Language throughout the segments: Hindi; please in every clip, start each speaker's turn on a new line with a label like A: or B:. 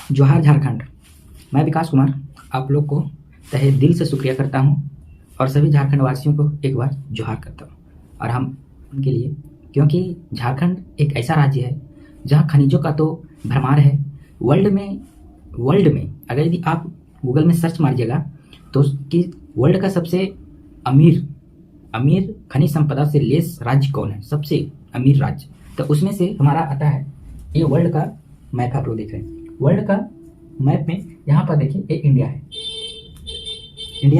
A: जोहार झारखंड। मैं विकास कुमार आप लोग को तहे दिल से शुक्रिया करता हूं और सभी झारखंड वासियों को एक बार जोहार करता हूं। और हम उनके लिए, क्योंकि झारखंड एक ऐसा राज्य है जहां खनिजों का तो भरमार है। वर्ल्ड में अगर यदि आप गूगल में सर्च मारिएगा तो कि वर्ल्ड का सबसे अमीर खनिज संपदा से लेस राज्य कौन है, सबसे अमीर राज्य, तो उसमें से हमारा आता है। ये वर्ल्ड का मैप आप लोग देख रहे हैं। वर्ल्ड का मैप में यहाँ पर देखिए एक इंडिया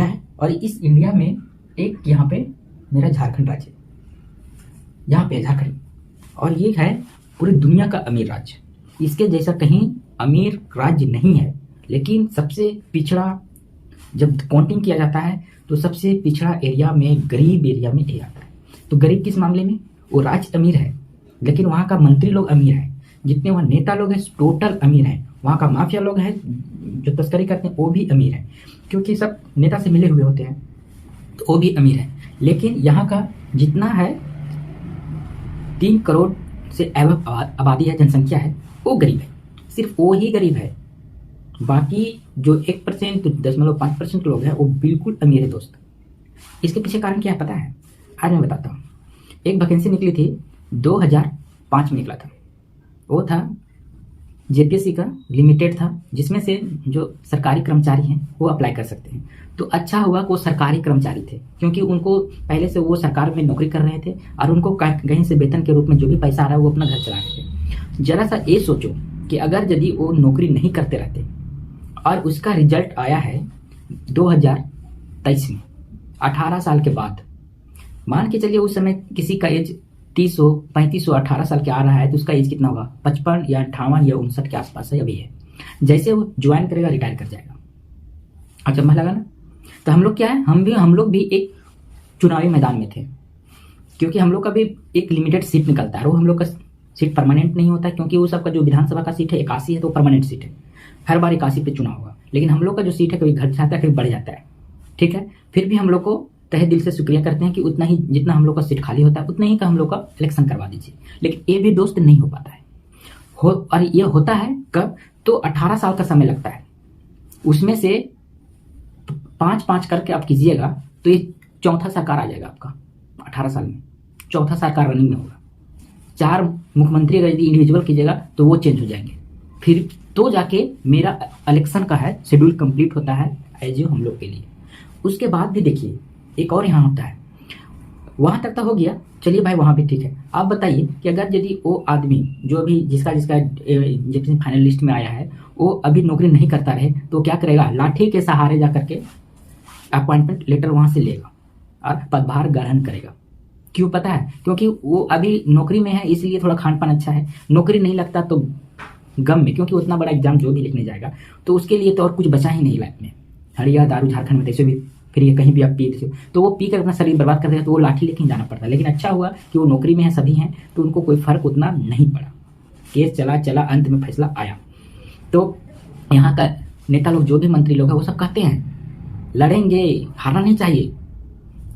A: है और इस इंडिया में एक यहाँ पे मेरा झारखंड राज्य, यहाँ पे झारखंड, और ये है पूरी दुनिया का अमीर राज्य। इसके जैसा कहीं अमीर राज्य नहीं है, लेकिन सबसे पिछड़ा जब काउंटिंग किया जाता है तो सबसे पिछड़ा एरिया में, गरीब एरिया में ये आता है। तो गरीब किस मामले में? वो राज्य अमीर है लेकिन वहाँ का मंत्री लोग अमीर हैं, जितने वहाँ नेता लोग हैं टोटल अमीर हैं, वहाँ का माफिया लोग हैं जो तस्करी करते हैं वो भी अमीर हैं, क्योंकि सब नेता से मिले हुए होते हैं तो वो भी अमीर है। लेकिन यहाँ का जितना है 3 करोड़ से आबादी है, जनसंख्या है, वो गरीब है, सिर्फ वो ही गरीब है। बाकी जो 1% 0.5% लोग हैं वो बिल्कुल अमीर है दोस्त। इसके पीछे कारण क्या है पता है? आज मैं बताता हूँ। एक वैकेंसी निकली थी 2005 में निकला था, वो था जेपीएससी का लिमिटेड था, जिसमें से जो सरकारी कर्मचारी हैं वो अप्लाई कर सकते हैं। तो अच्छा हुआ कि वो सरकारी कर्मचारी थे, क्योंकि उनको पहले से वो सरकार में नौकरी कर रहे थे और उनको कहीं से वेतन के रूप में जो भी पैसा आ रहा है वो अपना घर चला रहे थे। जरा सा ये सोचो कि अगर यदि वो नौकरी नहीं करते रहते और उसका रिजल्ट आया है 2023 में, 18 साल के बाद, मान के चलिए उस समय किसी का एज 30 हो, 35 हो, 18 साल के आ रहा है तो उसका एज कितना होगा? 55 या 58 या 59 के आसपास है अभी है। जैसे वो ज्वाइन करेगा रिटायर कर जाएगा। अच्छा मन लगा ना? तो हम लोग क्या है, हम लोग भी एक चुनावी मैदान में थे, क्योंकि हम लोग का भी एक लिमिटेड सीट निकलता है। वो हम लोग का सीट परमानेंट नहीं होता, क्योंकि वो सबका जो विधानसभा का सीट है 81 है तो परमानेंट सीट है, हर बार 81 पे चुनाव होगा। लेकिन हम लोग का जो सीट है कभी घट जाता है कभी बढ़ जाता है, ठीक है। फिर भी हम लोग को तहे दिल से शुक्रिया करते हैं कि उतना ही जितना हम लोग का सीट खाली होता है उतना ही का हम लोग का इलेक्शन करवा दीजिए। लेकिन ये भी दोस्त नहीं हो पाता है और ये होता है कब? तो 18 साल का समय लगता है, उसमें से 5-5 करके आप कीजिएगा तो ये चौथा सरकार आ जाएगा आपका। 18 साल में चौथा सरकार रनिंग में होगा। 4 मुख्यमंत्री अगर यदि इंडिविजुअल कीजिएगा तो वो चेंज हो जाएंगे, फिर तो जाके मेरा इलेक्शन का है शेड्यूल कंप्लीट होता है एज हम लोग के लिए। उसके बाद भी देखिए एक और यहाँ होता है, वहां तक तो हो गया, चलिए भाई वहां भी ठीक है। आप बताइए कि अगर यदि वो आदमी जो भी जिसका जितनी फाइनल लिस्ट में आया है वो अभी नौकरी नहीं करता रहे तो क्या करेगा? लाठी के सहारे जा करके अपॉइंटमेंट लेटर वहां से लेगा और पदभार ग्रहण करेगा। क्यों पता है? क्योंकि वो अभी नौकरी में है इसलिए थोड़ा खान पान अच्छा है, नौकरी नहीं लगता तो गम में, क्योंकि उतना बड़ा एग्जाम जो भी लिखने जाएगा तो उसके लिए तो और कुछ बचा ही नहीं लाइफ में। हड़िया दारू झारखंड में जैसे भी फिर ये कहीं भी आप पी तो वो पी कर अपना शरीर बर्बाद कर देगा, तो वो लाठी लेके जाना पड़ता है। लेकिन अच्छा हुआ कि वो नौकरी में है, सभी हैं, तो उनको कोई फर्क उतना नहीं पड़ा। केस चला अंत में फैसला आया। तो यहाँ का नेता लोग जो भी मंत्री लोग हैं वो सब कहते हैं लड़ेंगे, हारना नहीं चाहिए।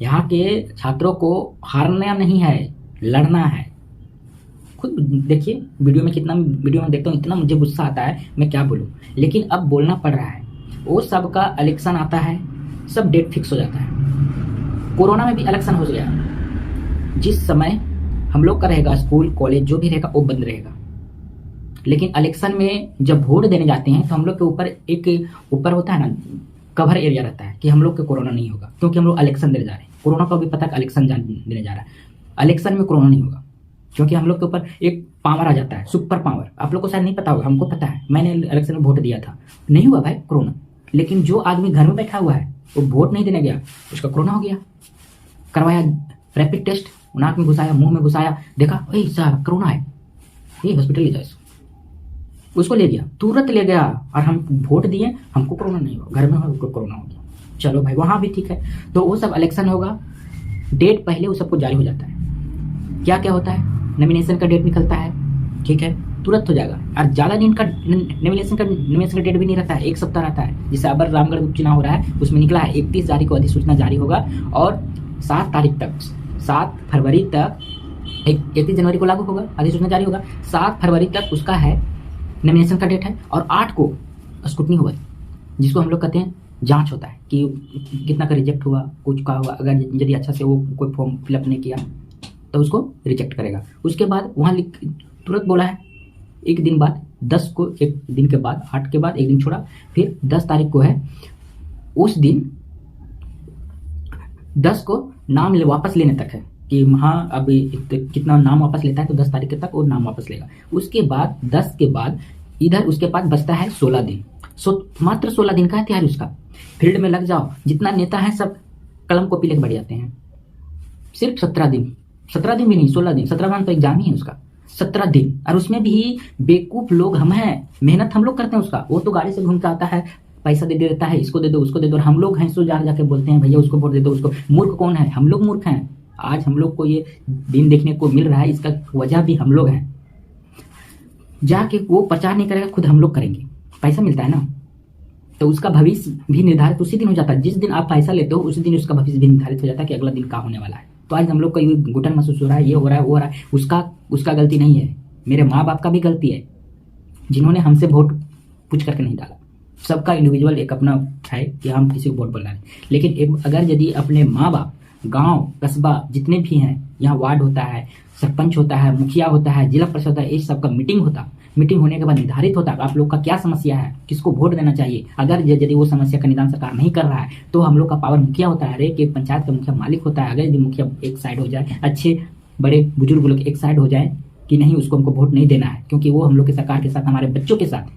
A: यहाँ के छात्रों को हारना नहीं है, लड़ना है। खुद देखिए वीडियो में देखता हूँ, इतना मुझे गुस्सा आता है मैं क्या बोलूँ, लेकिन अब बोलना पड़ रहा है। वो सबका इलेक्शन आता है, सब डेट फिक्स हो जाता है। कोरोना में भी इलेक्शन हो गया, जिस समय हम लोग का रहेगा स्कूल कॉलेज जो भी रहेगा वो बंद रहेगा। लेकिन इलेक्शन में जब वोट देने जाते हैं तो हम लोग के ऊपर ऊपर होता है ना, कवर एरिया रहता है कि हम लोग के कोरोना नहीं होगा, क्योंकि हम लोग इलेक्शन देने जा रहे हैं। कोरोना को भी पता है इलेक्शन देने जा रहा है, इलेक्शन में कोरोना नहीं होगा, क्योंकि हम लोग के ऊपर एक पावर आ जाता है, सुपर पावर। आप लोग को शायद नहीं पता होगा, हमको पता है, मैंने इलेक्शन में वोट दिया था, नहीं हुआ भाई कोरोना। लेकिन जो आदमी घर में बैठा हुआ है वो वोट नहीं देने गया, उसका कोरोना हो गया। करवाया रैपिड टेस्ट, नाक में घुसाया, मुंह में घुसाया, देखा भाई साहब कोरोना है, ये हॉस्पिटल ले जाओ इसको, उसको ले गया, तुरंत ले गया। और हम वोट दिए, हमको कोरोना नहीं हुआ, घर में उसको कोरोना हो गया। चलो भाई वहां भी ठीक है। तो वो सब इलेक्शन होगा, डेट पहले वो सबको जारी हो जाता है। क्या क्या होता है? नॉमिनेशन का डेट निकलता है, ठीक है, तुरंत हो जाएगा। और ज़्यादा दिन का नॉमिनेशन का डेट भी नहीं रहता है, 1 सप्ताह रहता है। जैसे अब रामगढ़ उपचुनाव हो रहा है, उसमें निकला है 31 तारीख को अधिसूचना जारी होगा और 7 तारीख तक, 7 फरवरी तक, 31 जनवरी को लागू होगा, अधिसूचना जारी होगा, 7 फरवरी तक उसका है नॉमिनेशन का डेट है, और 8 को स्क्रूटनी होगा, जिसको हम लोग कहते हैं जांच होता है कि कितना का रिजेक्ट हुआ, कुछ का हुआ। अगर यदि अच्छा से वो कोई फॉर्म फिलअप नहीं किया तो उसको रिजेक्ट करेगा। उसके बाद वहाँ तुरंत बोला है 1 दिन बाद, 10 को 1 दिन के बाद, 8 के बाद 1 दिन छोड़ा, फिर 10 तारीख को है। उस दिन 10 को नाम वापस लेने तक है कि हाँ अब कितना नाम वापस लेता है, तो 10 तारीख तक वो नाम वापस लेगा। उसके बाद 10 के बाद इधर उसके पास बचता है 16 दिन। मात्र 16 दिन का है तैयारी उसका। फील्ड में लग जाओ, जितना नेता है सब कलम कॉपी लेकर बढ़ जाते हैं। सिर्फ 17 दिन, 17 दिन भी नहीं, 16 दिन, 17 दिन तो एग्जाम ही है उसका, 17 दिन। और उसमें भी बेवकूफ लोग हम हैं, मेहनत हम लोग करते हैं उसका। वो तो गाड़ी से घूम के आता है, पैसा दे देता है, इसको दे दो उसको दे दो, और हम लोग हैं सो जाके बोलते हैं भैया उसको वोट दे दो उसको। मूर्ख कौन है? हम लोग मूर्ख हैं। आज हम लोग को ये दिन देखने को मिल रहा है, इसका वजह भी हम लोग हैं। जाके वो प्रचार नहीं करेगा, खुद हम लोग करेंगे। पैसा मिलता है ना, तो उसका भविष्य भी निर्धारित उसी दिन हो जाता है। जिस दिन आप पैसा लेते हो उसी दिन उसका भविष्य भी निर्धारित हो जाता है कि अगला दिन क्या होने वाला है। तो आज हम लोग का ये घुटन महसूस हो रहा है, ये हो रहा है, वो हो रहा है, उसका गलती नहीं है, मेरे माँ बाप का भी गलती है, जिन्होंने हमसे वोट पूछ करके नहीं डाला। सबका इंडिविजुअल एक अपना है कि हम किसी को वोट बोल रहे हैं। लेकिन अगर यदि अपने माँ बाप, गांव कस्बा जितने भी हैं, यहाँ वार्ड होता है, सरपंच होता है, मुखिया होता है, जिला परिषद होता है, इस सबका मीटिंग होने के बाद निर्धारित होता है आप लोग का क्या समस्या है, किसको वोट देना चाहिए। अगर यदि वो समस्या का निदान सरकार नहीं कर रहा है तो हम लोग का पावर मुखिया होता है, हर एक पंचायत का मुखिया मालिक होता है। अगर यदि मुखिया एक साइड हो जाए, अच्छे बड़े बुजुर्ग लोग एक साइड हो जाए कि नहीं उसको हमको वोट नहीं देना है, क्योंकि वो हम लोग की सरकार के साथ, हमारे बच्चों के साथ,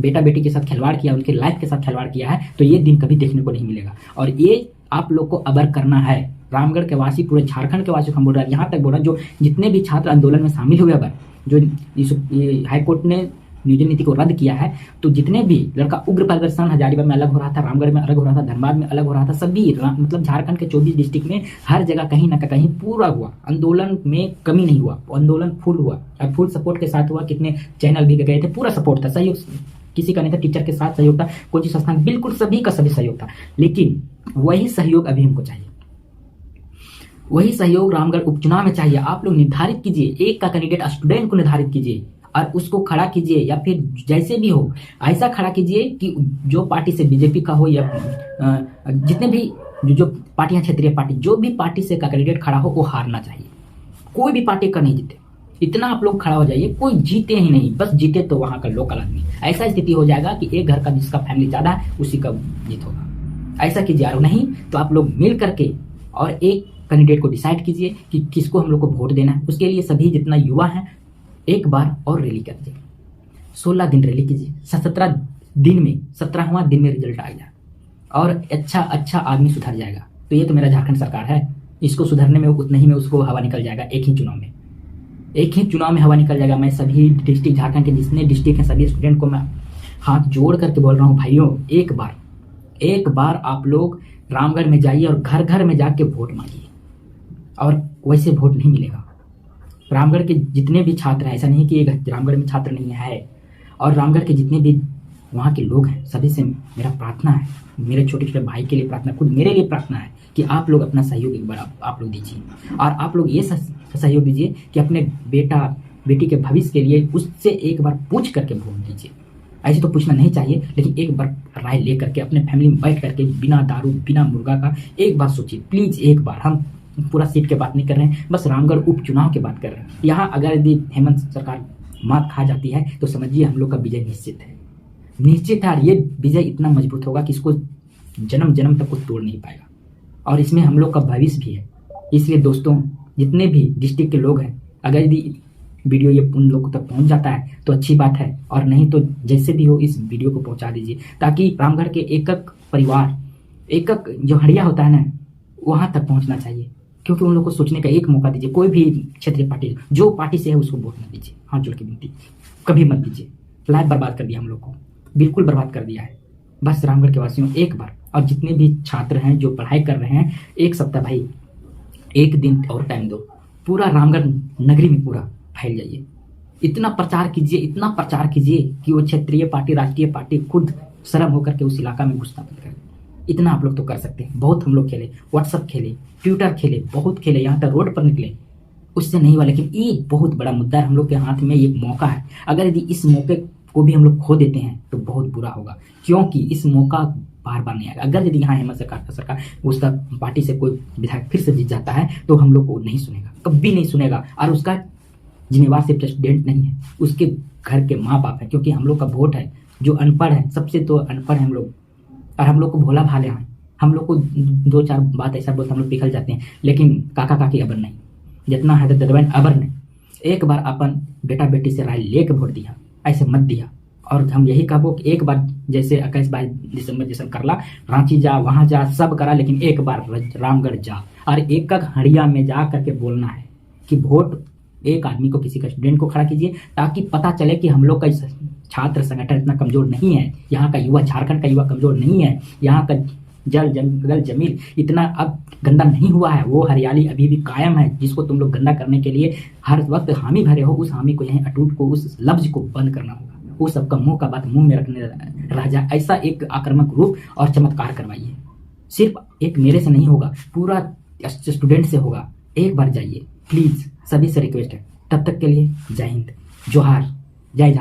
A: बेटा बेटी के साथ खिलवाड़ किया, उनके लाइफ के साथ खिलवाड़ किया है, तो ये दिन कभी देखने को नहीं मिलेगा। और ये आप लोग को अबर करना है। रामगढ़ के वासी, पूरे झारखंड के वासी को हम बोल रहे हैं, यहाँ तक बोल रहा है जो जितने भी छात्र आंदोलन में शामिल हुए, अबर जो हाईकोर्ट ने नियोजन नीति को रद्द किया है, तो जितने भी लड़का उग्र प्रदर्शन हजारीबाग में अलग हो रहा था, रामगढ़ में अलग हो रहा था, धनबाद में अलग हो रहा था, सभी मतलब झारखंड के 24 डिस्ट्रिक्ट में हर जगह कहीं ना कहीं पूरा हुआ, आंदोलन में कमी नहीं हुआ, आंदोलन फुल हुआ और फुल सपोर्ट के साथ हुआ। कितने चैनल भी गए थे, पूरा सपोर्ट था, सहयोग किसी का नहीं था, टीचर के साथ सहयोग था, कोचिंग संस्थान, बिल्कुल सभी का सभी सहयोग था। लेकिन वही सहयोग अभी हमको चाहिए, वही सहयोग रामगढ़ उपचुनाव में चाहिए। आप लोग निर्धारित कीजिए, एक का कैंडिडेट स्टूडेंट को निर्धारित कीजिए और उसको खड़ा कीजिए, या फिर जैसे भी हो ऐसा खड़ा कीजिए कि जो पार्टी से, बीजेपी का हो या जितने भी जो पार्टियां, क्षेत्रीय पार्टी, जो भी पार्टी से का कैंडिडेट खड़ा हो वो हारना चाहिए। कोई भी पार्टी का नहीं जीते, इतना आप लोग खड़ा हो जाइए, कोई जीते ही नहीं, बस जीते तो वहां का लोकल आदमी। ऐसा स्थिति हो जाएगा कि एक घर का जिसका फैमिली ज्यादा है उसी का जीत होगा। ऐसा कीजिए, और नहीं तो आप लोग मिल करके और एक कैंडिडेट को डिसाइड कीजिए कि किसको हम लोग को वोट देना है। उसके लिए सभी जितना युवा है एक बार और रैली कर दीजिए, 16 दिन रैली कीजिए, 17 दिन में 17वां दिन में रिजल्ट आएगा और अच्छा आदमी सुधर जाएगा। तो ये तो मेरा झारखंड सरकार है, इसको सुधरने में उतना ही में उसको हवा निकल जाएगा। एक ही चुनाव में हवा निकल जाएगा। मैं सभी डिस्ट्रिक्ट, झारखंड के जितने डिस्ट्रिक्ट हैं, सभी स्टूडेंट को मैं हाथ जोड़ करके बोल रहा हूँ, भाइयों एक बार आप लोग रामगढ़ में जाइए और घर घर में जाके वोट मांगिए। और वैसे वोट नहीं मिलेगा। रामगढ़ के जितने भी छात्र हैं, ऐसा नहीं कि एक रामगढ़ में छात्र नहीं है, और रामगढ़ के जितने भी वहाँ के लोग हैं, सभी से मेरा प्रार्थना है, मेरे छोटे छोटे भाई के लिए प्रार्थना, खुद मेरे लिए प्रार्थना है कि आप लोग अपना सहयोग एक बार आप लोग दीजिए। और आप लोग ये सहयोग दीजिए कि अपने बेटा बेटी के भविष्य के लिए उससे एक बार पूछ करके वोट दीजिए। ऐसे तो पूछना नहीं चाहिए, लेकिन एक बार राय ले करके अपने फैमिली में बैठ करके बिना दारू बिना मुर्गा का एक बार सोचिए प्लीज। एक बार, हम पूरा सीट की बात नहीं कर रहे हैं, बस रामगढ़ उपचुनाव की बात कर रहे हैं। यहाँ अगर यदि हेमंत सरकार मात खा जाती है तो समझिए हम लोग का विजय निश्चित है। और ये विजय इतना मजबूत होगा कि इसको जन्म जन्म तक कोई तोड़ नहीं पाएगा, और इसमें हम लोग का भविष्य भी है। इसलिए दोस्तों, जितने भी डिस्ट्रिक्ट के लोग हैं, अगर यदि वीडियो ये उन लोगों तक पहुंच जाता है तो अच्छी बात है, और नहीं तो जैसे भी हो इस वीडियो को पहुंचा दीजिए, ताकि रामगढ़ के एक परिवार, एक जो हड़िया होता है ना, वहां तक पहुंचना चाहिए। क्योंकि उन लोग को सोचने का एक मौका दीजिए। कोई भी क्षेत्रीय पार्टी, जो पार्टी से है उसको वोट न दीजिए, हाथ जोड़ के विनती, कभी मत दीजिए। लाइफ बर्बाद कर दिया हम लोग को, बिल्कुल बर्बाद कर दिया है। बस रामगढ़ के वासियों एक बार, और जितने भी छात्र हैं जो पढ़ाई कर रहे हैं, एक सप्ताह भाई, एक दिन और टाइम दो, पूरा रामगढ़ नगरी में पूरा फैल जाइए। इतना प्रचार कीजिए कि वो क्षेत्रीय पार्टी, राष्ट्रीय पार्टी खुद शर्म होकर के उस इलाका में घुसना बंद करें। इतना आप लोग तो कर सकते हैं। बहुत हम लोग खेले, व्हाट्सएप खेले, ट्विटर खेले, बहुत खेले, यहाँ तक रोड पर निकले, उससे नहीं हुआ। लेकिन एक बहुत बड़ा मुद्दा है, हम लोग के हाथ में एक मौका है। अगर यदि इस मौके को भी हम लोग खो देते हैं तो बहुत बुरा होगा, क्योंकि इस मौका बार बार नहीं आएगा। अगर यदि यहाँ हेमंत सरकार उसका पार्टी से कोई विधायक फिर से जीत जाता है तो हम लोग को नहीं सुनेगा, कभी नहीं सुनेगा। और उसका जिम्मेवार सिर्फ प्रेसिडेंट नहीं है, उसके घर के माँ बाप है, क्योंकि हम लोग का वोट है। जो अनपढ़ है, सबसे तो अनपढ़ है हम लोग, और हम लोग को भोला भाले हैं। हम लोग को दो चार बात ऐसा बोलते हम लोग पिघल जाते हैं, लेकिन काका काकी अबर नहीं, जितना है दरबैन अबर नहीं। एक बार अपन बेटा बेटी से राय लेके वोट दिया, ऐसे मत दिया। और हम यही कहबो कि एक बार जैसे 21-22 दिसंबर जैसे करला, रांची जा, वहां जा, सब करा, लेकिन एक बार रामगढ़ जा और एक हड़िया में जा करके बोलना है कि वोट एक आदमी को, किसी का स्टूडेंट को खड़ा कीजिए, ताकि पता चले कि हम लोग का छात्र संगठन इतना कमजोर नहीं है, यहाँ का युवा, झारखंड का युवा कमजोर नहीं है, यहाँ का जल जंगल जमीन इतना अब गंदा नहीं हुआ है, वो हरियाली अभी भी कायम है, जिसको तुम लोग गंदा करने के लिए हर वक्त हामी भरे हो। उस हामी को यहीं अटूट को, उस लफ्ज को बंद करना होगा। वो सबका मुंह का बात मुंह में रखने रह जाए, ऐसा एक आक्रामक रूप और चमत्कार करवाइए। सिर्फ एक मेरे से नहीं होगा, पूरा स्टूडेंट से होगा। एक बार जाइए प्लीज, सभी से रिक्वेस्ट है। तब तक के लिए जय हिंद, जोहार, जय जहां।